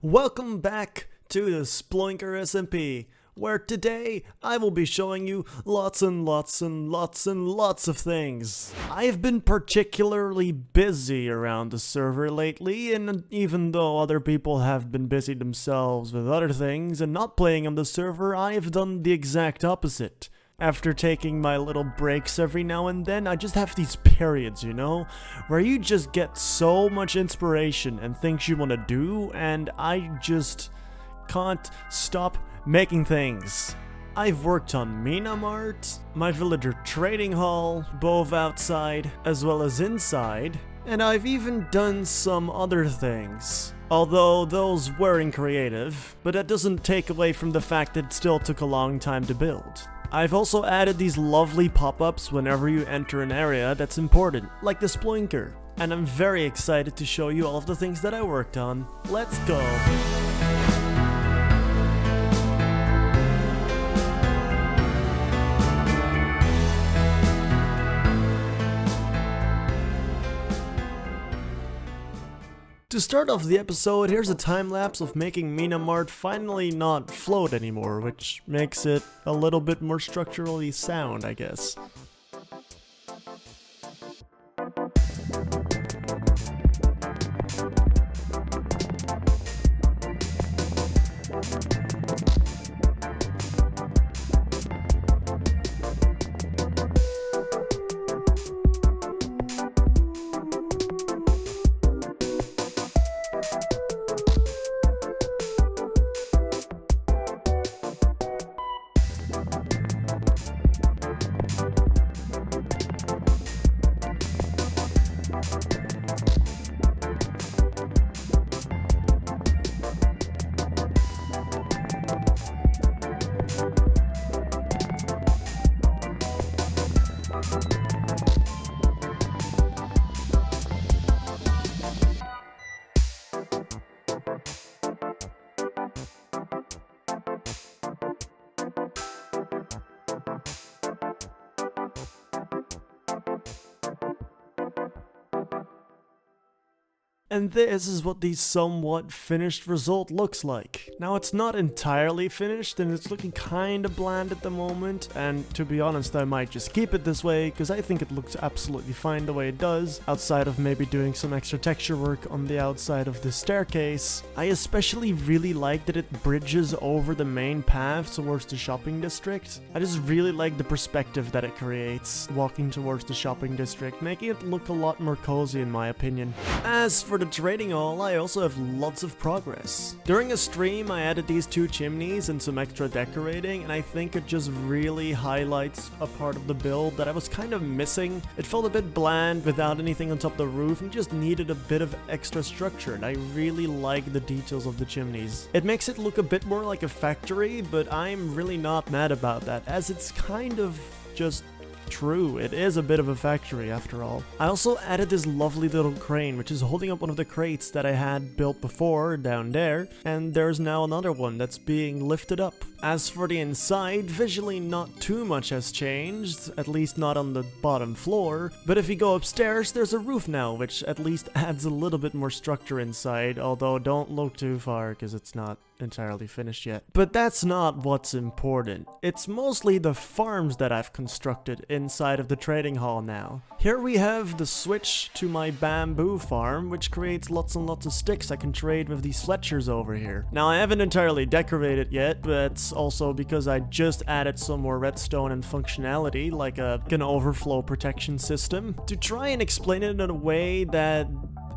Welcome back to the SploinkerSMP, where today I will be showing you lots of things. I have been particularly busy around the server lately, and even though other people have been busy themselves with other things and not playing on the server, I have done the exact opposite. After taking my little breaks every now and then, I just have these periods, where you just get so much inspiration and things you want to do, and I just can't stop making things. I've worked on Minart, my villager trading hall, both outside as well as inside, and I've even done some other things. Although those weren't creative, but that doesn't take away from the fact that it still took a long time to build. I've also added these lovely pop-ups whenever you enter an area that's important, like the Sploinker. And I'm very excited to show you all of the things that I worked on. Let's go! To start off the episode, here's a time-lapse of making Minart finally not float anymore, which makes it a little bit more structurally sound, I guess. And this is what the somewhat finished result looks like. Now, it's not entirely finished and it's looking kinda bland at the moment, and to be honest I might just keep it this way because I think it looks absolutely fine the way it does, outside of maybe doing some extra texture work on the outside of the staircase. I especially really like that it bridges over the main path towards the shopping district. I just really like the perspective that it creates walking towards the shopping district, making it look a lot more cozy in my opinion. As for the trading hall, I also have lots of progress. During a stream, I added these two chimneys and some extra decorating, and I think it just really highlights a part of the build that I was kind of missing. It felt a bit bland without anything on top of the roof and just needed a bit of extra structure, and I really like the details of the chimneys. It makes it look a bit more like a factory, but I'm really not mad about that, as it's kind of just true. It is a bit of a factory after all. I also added this lovely little crane which is holding up one of the crates that I had built before down there, and there's now another one that's being lifted up. As for the inside, visually not too much has changed, at least not on the bottom floor, but if you go upstairs there's a roof now, which at least adds a little bit more structure inside, although don't look too far because it's not entirely finished yet. But that's not what's important. It's mostly the farms that I've constructed inside of the trading hall now. Here we have the switch to my bamboo farm, which creates lots and lots of sticks I can trade with these Fletchers over here. Now, I haven't entirely decorated yet, but it's also because I just added some more redstone and functionality, like an overflow protection system. To try and explain it in a way that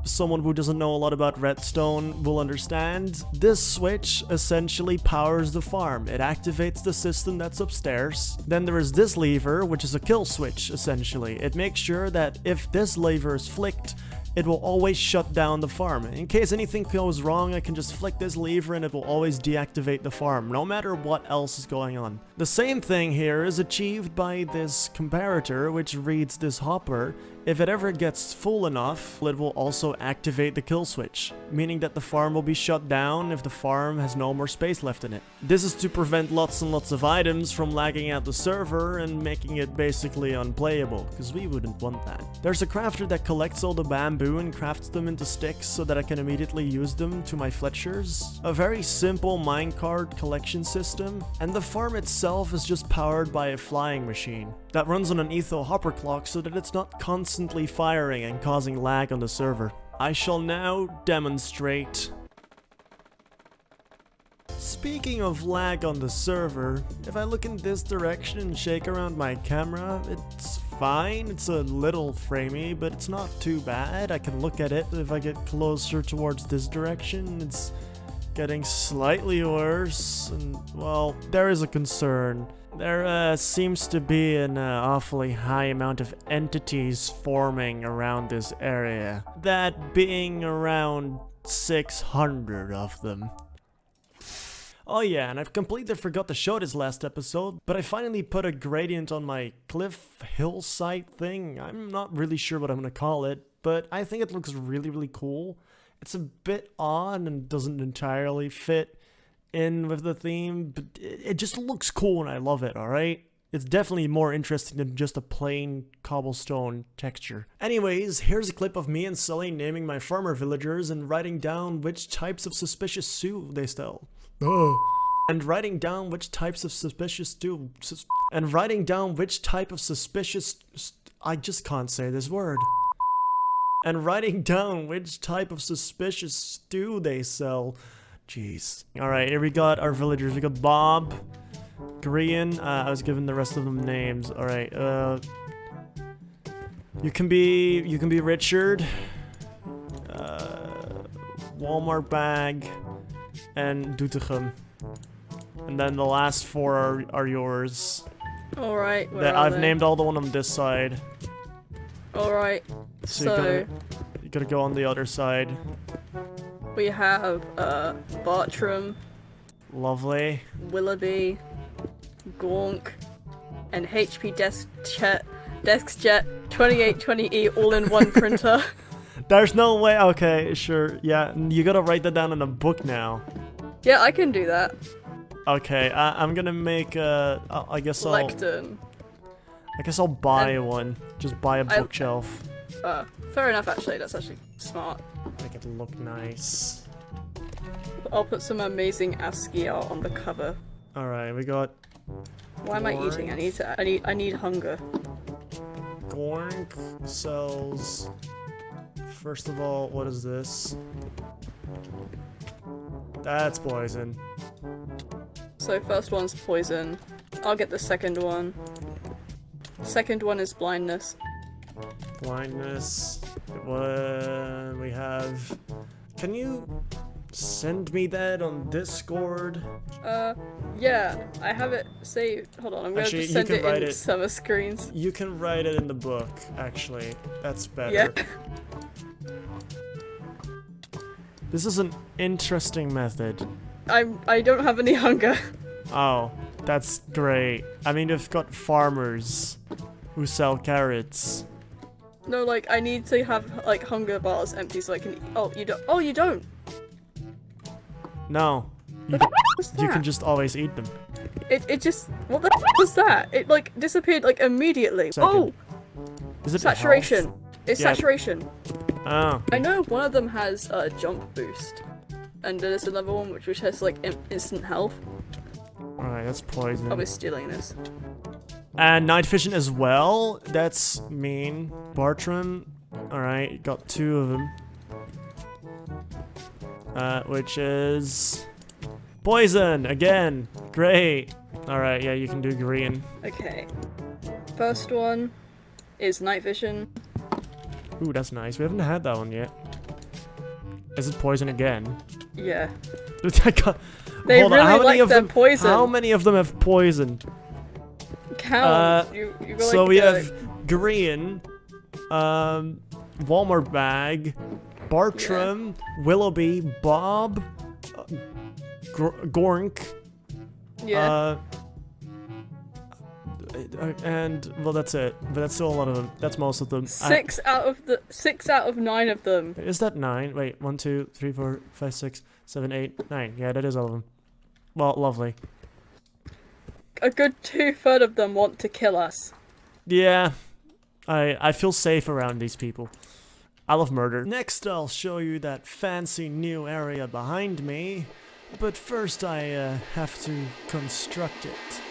someone who doesn't know a lot about redstone will understand, this switch essentially powers the farm. It activates the system that's upstairs. Then there is this lever, which is a kill switch essentially. It makes sure that if this lever is flicked, it will always shut down the farm. In case anything goes wrong, I can just flick this lever and it will always deactivate the farm, no matter what else is going on. The same thing here is achieved by this comparator, which reads this hopper If it ever gets full enough, it will also activate the kill switch, meaning that the farm will be shut down if the farm has no more space left in it. This is to prevent lots and lots of items from lagging out the server and making it basically unplayable, because we wouldn't want that. There's a crafter that collects all the bamboo and crafts them into sticks so that I can immediately use them to my Fletchers. A very simple minecart collection system, and the farm itself is just powered by a flying machine that runs on an etho hopper clock so that it's not constantly firing and causing lag on the server. I shall now demonstrate. Speaking of lag on the server, if I look in this direction and shake around my camera, it's fine. It's a little framey, but it's not too bad. I can look at it. If I get closer towards this direction, it's getting slightly worse. And, well, there is a concern. There seems to be an awfully high amount of entities forming around this area. That being around 600 of them. Oh yeah, and I've completely forgot to show this last episode, but I finally put a gradient on my cliff hillside thing. I'm not really sure what I'm gonna call it, but I think it looks really, really cool. It's a bit odd and doesn't entirely fit in with the theme, but it just looks cool and I love it, alright? It's definitely more interesting than just a plain cobblestone texture. Anyways, here's a clip of me and Sully naming my farmer villagers and writing down which types of suspicious stew they sell. And writing down which types of suspicious stew. And writing down which type of suspicious... I just can't say this word. And writing down which type of suspicious stew they sell. Jeez. Alright, here we got our villagers. We got Bob, Grian. I was giving the rest of them names. Alright, you can be Richard, Walmart Bag, and Doetinchem. And then the last four are yours. Alright, I've named all the one on this side. Alright, so you gotta go on the other side. we have Bartram, Lovely. Willoughby, Gonk, and HP DeskJet 2820E all-in-one printer. There's no way. Okay, sure. Yeah, you gotta write that down in a book now. Yeah, I can do that. Okay, I'm gonna make I guess Lectern. I'll buy one. Just buy a bookshelf. Fair enough, actually. That's actually smart. Make it look nice. I'll put some amazing ASCII art on the cover. Alright, we got... Why am I eating? I need hunger. Gornk sells... First of all, what is this? That's poison. So first one's poison. I'll get the second one. Second one is blindness. Blindness. What we have... Can you send me that on Discord? Yeah, I have it saved. Hold on, I'm gonna just send it in summer screens. You can write it in the book, actually. That's better. Yeah. This is an interesting method. I don't have any hunger. Oh, that's great. I mean, we've got farmers who sell carrots. No, like, I need to have, like, hunger bars empty so I can eat. Oh, you don't. Oh, you don't! No. You can just always eat them. It just... What the was that? It, like, disappeared, like, immediately. Second. Oh! Is it saturation. health? It's saturation. Oh. I know one of them has a jump boost. And there's another one which has, like, instant health. Alright, that's poison. I'll be stealing this. And night vision as well? That's mean. Bartram. Alright, got two of them. Which is... Poison! Again! Great! Alright, yeah, you can do green. Okay. First one is night vision. Ooh, that's nice. We haven't had that one yet. Is it poison again? Yeah. They really like their poison. How many of them have poison? Count. So we have Green, Walmart Bag, Bartram, Willoughby, Bob, Gornk, And well, that's it. But that's still a lot of them. That's most of them. 6 out of 9 of them. Is that 9? Wait, 1, 2, 3, 4, 5, 6, 7, 8, 9. Yeah, that is all of them. Well, lovely. A good 2/3 of them want to kill us. Yeah, I feel safe around these people. I love murder. Next, I'll show you that fancy new area behind me. But first, I have to construct it.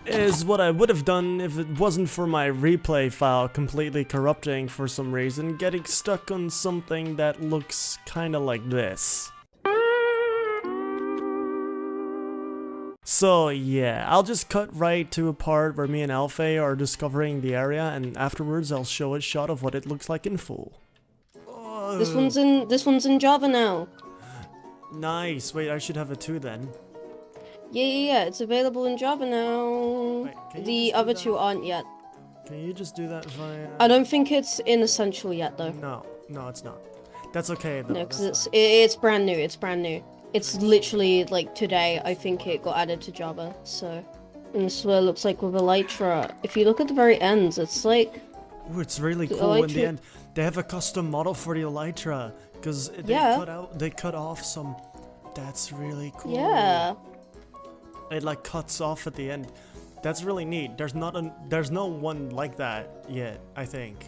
Is what I would have done if it wasn't for my replay file completely corrupting for some reason, getting stuck on something that looks kinda like this. So yeah, I'll just cut right to a part where me and Alfie are discovering the area, and afterwards I'll show a shot of what it looks like in full. This one's in Java now. Nice. Wait, I should have it too then. Yeah, it's available in Java now. Wait, can you The just do other that? two aren't yet. Can you just do that via... I don't think it's in Essential yet, though. No, it's not. That's okay though. No, because that's fine. it's brand new. It's brand new. It's literally like today. I think it got added to Java. So, and this is what it looks like with Elytra. If you look at the very ends, it's like. Ooh, it's really The cool in the Elytra- end. They have a custom model for the Elytra because they cut off some. That's really cool. Yeah. It like cuts off at the end. That's really neat. There's no one like that yet, I think.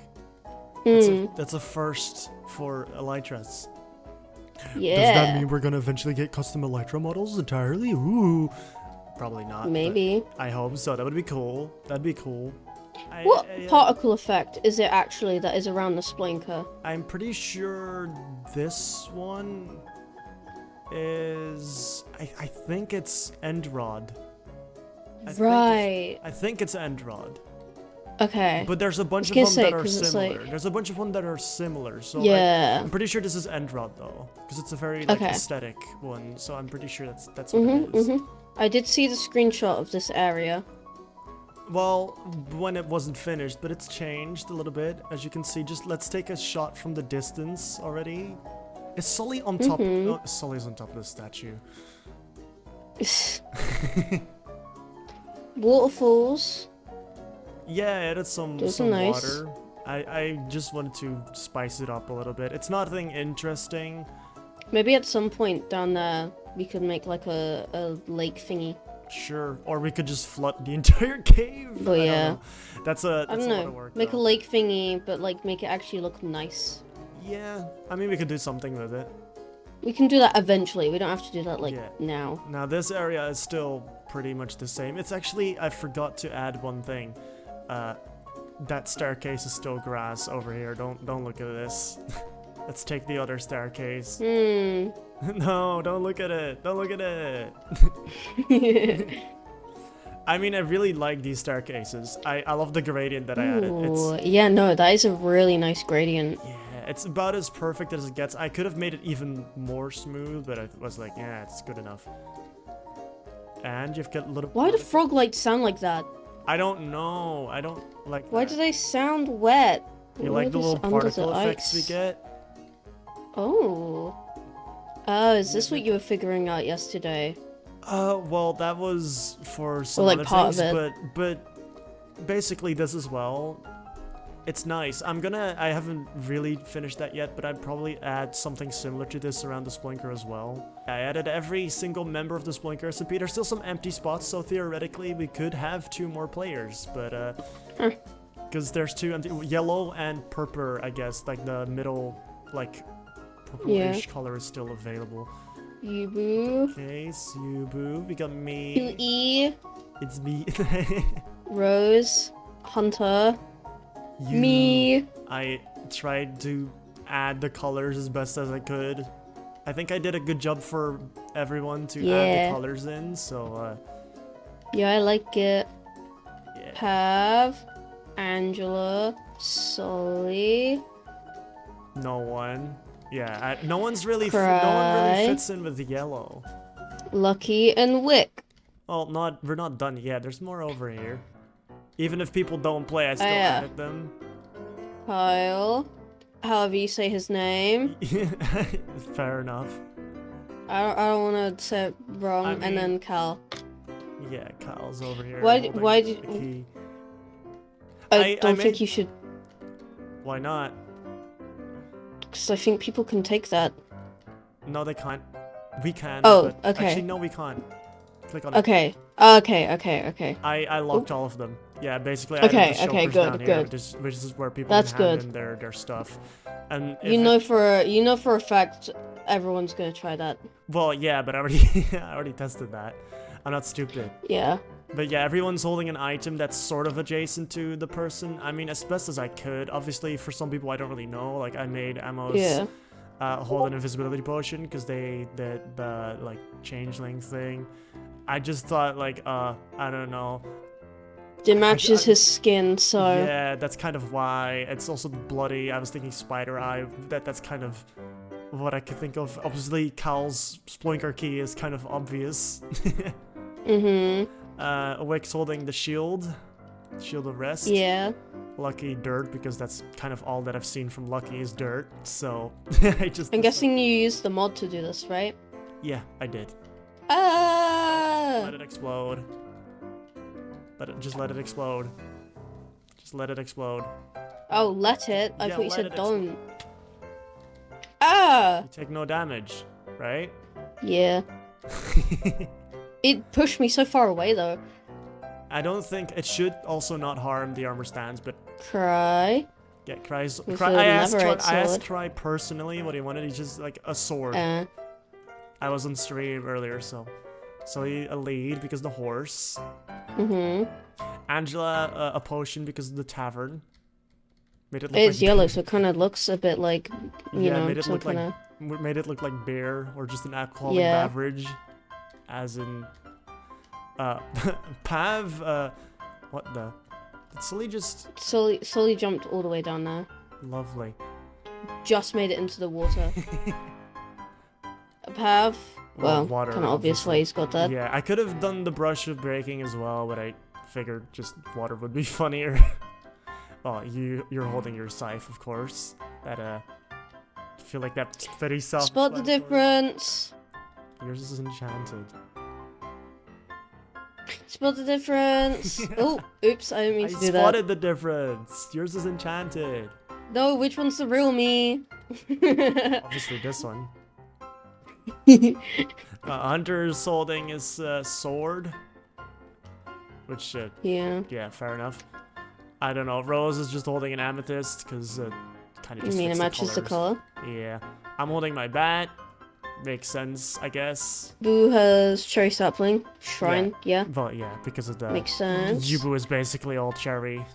That's a first for Elytras. Yeah. Does that mean we're gonna eventually get custom Elytra models entirely? Ooh. Probably not. but Maybe. I hope so. That would be cool. That'd be cool. What particle effect is it actually that is around the Sploinker? I'm pretty sure this one is... I think it's End Rod. Right. I think it's End Rod. Okay. But there's a bunch of I them was gonna that say, are 'cause it's similar. like- There's a bunch of them that are similar. So Yeah. I'm pretty sure this is End Rod though, because it's a very like Okay. aesthetic one. So I'm pretty sure that's what it is. I did see the screenshot of this area. Well, when it wasn't finished, but it's changed a little bit, as you can see. Just let's take a shot from the distance already. Is Sully on top? Oh, Sully's on top of the statue. Waterfalls. Yeah, that's some Those are nice. water. I just wanted to spice it up a little bit. It's nothing interesting. Maybe at some point down there we could make like a lake thingy. Sure, or we could just flood the entire cave. Oh, I don't yeah. know. That's a I don't lot of know. work. Make a though. lake thingy, but like make it actually look nice. Yeah, I mean we could do something with it. We can do that eventually. We don't have to do that like Yeah. now. Now this area is still pretty much the same. It's actually, I forgot to add one thing. That staircase is still grass over here. Don't look at this. Let's take the other staircase. No, don't look at it. Don't look at it. I mean, I really like these staircases. I love the gradient that I added. Ooh, yeah, no, that is a really nice gradient. Yeah, it's about as perfect as it gets. I could have made it even more smooth, but I was like, yeah, it's good enough. And you've got a little... Why do frog lights sound like that? I don't know. I don't like Why that. do they sound wet? You Why like the just little under particle the effects we ice? get? Oh. Oh, is this what you were figuring out yesterday? Well, that was for some like other part things, of it. but basically this as well. It's nice. I haven't really finished that yet, but I'd probably add something similar to this around the Sploinker as well. I added every single member of the SploinkerSMP. There's still some empty spots, so theoretically we could have 2 more players, but because there's 2 empty, yellow and purple, I guess, like the middle, like purplish color is still available. Yubu. Okay, Subu, we got me. Q-E. It's me. Rose. Hunter. You. Me. I tried to add the colors as best as I could. I think I did a good job for everyone to add the colors in, so Yeah, I like it. yeah. Pav. Angela. Sully. No one. Yeah, no one really Cry. fits in with the yellow. Lucky and Wick. Well, we're not done yet. There's more over here. Even if people don't play, I still yeah. added them. Kyle. However you say his name. Fair enough. I don't want to say it wrong. I mean- And then Cal. Yeah, Kyle's over here. Why holding did- the key. I don't made- think you should, Why not? because I think people can take that. No, they can't. We can. Oh, but okay. Actually, no, we can't. Click on it. Okay. Okay. I locked all of them. Yeah, basically. Okay, I added the okay, shelters good, down here, good. which is where people That's can hand good. in their stuff. And if You know for a fact everyone's gonna try that. well, yeah, but I already I already tested that. I'm not stupid. Yeah. But yeah, everyone's holding an item that's sort of adjacent to the person. I mean, as best as I could. Obviously, for some people, I don't really know. Like, I made Amos Yeah. hold an invisibility potion because the like changeling thing. I just thought like I don't know. It matches I- his skin, so Yeah, that's kind of why. It's also bloody. I was thinking spider eye. That's kind of what I could think of. Obviously, Cal's Sploinker key is kind of obvious. Wick's holding the shield of rest. Yeah. Lucky dirt, because that's kind of all that I've seen from Lucky is dirt. So I'm guessing you used the mod to do this, right? Yeah, I did. Ah! Let it explode. Just let it explode. Just let it explode. Oh, let it. I Yeah, thought you let said it don't. Ah! You take no damage, right? Yeah. It pushed me so far away though. I don't think it should also not harm the armor stands, but Cry. yeah, Cry's. With Cry, a I asked sword. Cry personally what he wanted. He's just like a sword. I was on stream earlier, so he a lead because the horse. Angela a potion because of the tavern. Made it look It's like yellow, so it kind of looks a bit like, you know, made it some look like kind of. made it look like beer or just an alcoholic Yeah. beverage, as in Pav. What the? Did Sully just Sully jumped all the way down there. lovely? Just made it into the water. Pav. Well, water, kind of obvious why obviously. he's got that. Yeah, I could have done the brush of breaking as well, but I figured just water would be funnier. Oh, you're holding your scythe, of course. That I feel like that's very self. Spot the difference. Yours is enchanted. Spot the difference. Oh, oops, I didn't mean I to do spotted the difference. Yours is enchanted. that. No, which one's the real me? Obviously, this one. Hunter's holding his sword, which Yeah. fair enough. I don't know. Rose is just holding an amethyst because kind of You just mean it fits matches the colors. color? Yeah, I'm holding my bat. Makes sense, I guess. Boo has cherry sapling. Shrine, yeah. But yeah, because of the Makes sense. Yubu is basically all cherry,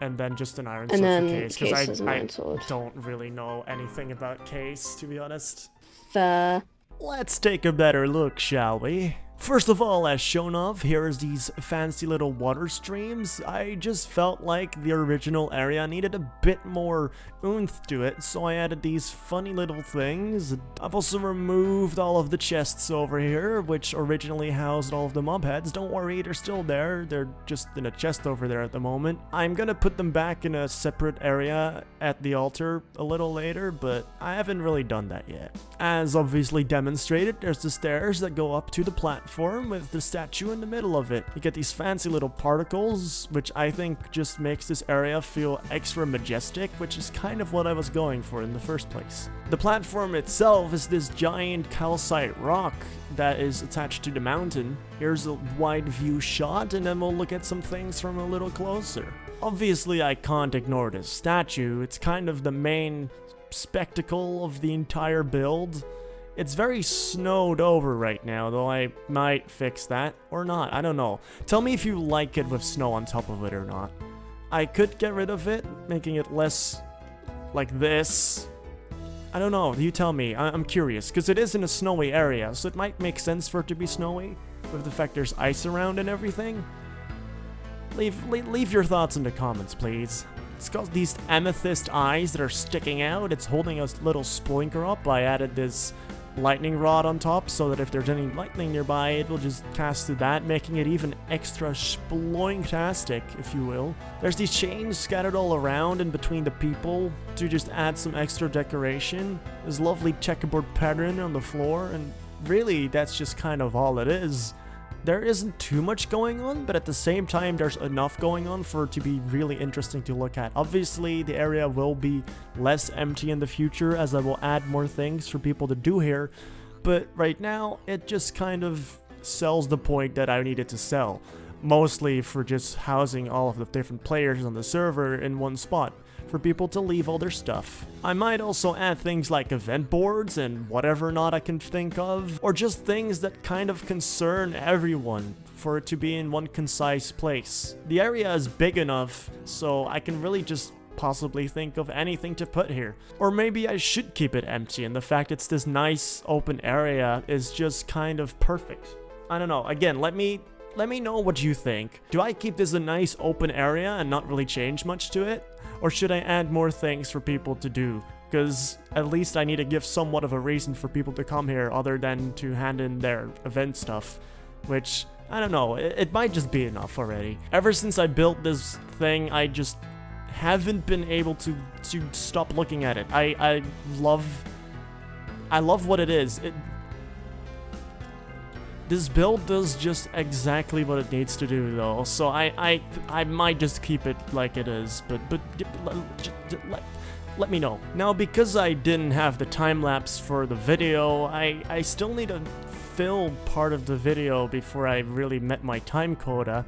and then just an iron And sword then for Case. Case has Because an I iron sword. don't really know anything about Case, to be honest. Fair. Let's take a better look, shall we? First of all, as shown off, here is these fancy little water streams. I just felt like the original area needed a bit more oomph to it, so I added these funny little things. I've also removed all of the chests over here, which originally housed all of the mob heads. Don't worry, they're still there. They're just in a chest over there at the moment. I'm gonna put them back in a separate area at the altar a little later, but I haven't really done that yet. As obviously demonstrated, there's the stairs that go up to the platform with the statue in the middle of it. You get these fancy little particles, which I think just makes this area feel extra majestic, which is kind of what I was going for in the first place. The platform itself is this giant calcite rock that is attached to the mountain. Here's a wide view shot, and then we'll look at some things from a little closer. Obviously, I can't ignore this statue. It's kind of the main spectacle of the entire build. It's very snowed over right now, though I might fix that, or not, I don't know. Tell me if you like it with snow on top of it or not. I could get rid of it, making it less like this. I don't know, you tell me, I'm curious, because it is in a snowy area, so it might make sense for it to be snowy, with the fact there's ice around and everything. Leave your thoughts in the comments, please. It's got these amethyst eyes that are sticking out. It's holding a little sploinker up. I added this lightning rod on top so that if there's any lightning nearby, it will just cast to that, making it even extra sploinktastic, if you will. There's these chains scattered all around and between the people to just add some extra decoration. There's lovely checkerboard pattern on the floor, and really, that's just kind of all it is. there isn't too much going on, but at the same time, there's enough going on for it to be really interesting to look at. Obviously, the area will be less empty in the future as I will add more things for people to do here, but right now, it just kind of sells the point that I needed to sell, mostly for just housing all of the different players on the server in one spot, for people to leave all their stuff. I might also add things like event boards and whatever not I can think of, or just things that kind of concern everyone for it to be in one concise place. The area is big enough, so I can really just possibly think of anything to put here. Or maybe I should keep it empty, and the fact it's this nice open area is just kind of perfect. I don't know, again, let me know what you think. Do I keep this a nice open area and not really change much to it? Or should I add more things for people to do? Because at least I need to give somewhat of a reason for people to come here other than to hand in their event stuff. Which, I don't know, it might just be enough already. Ever since I built this thing, I just haven't been able to stop looking at it. I love what it is. This build does just exactly what it needs to do, though, so I might just keep it like it is, but let me know. Now, because I didn't have the time-lapse for the video, I still need to fill part of the video before I really met my time quota.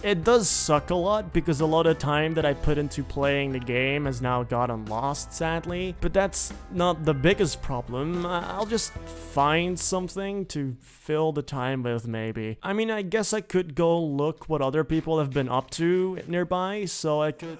It does suck a lot because a lot of time that I put into playing the game has now gotten lost, sadly. But that's not the biggest problem. I'll just find something to fill the time with, maybe. I mean, I guess I could go look what other people have been up to nearby, so I could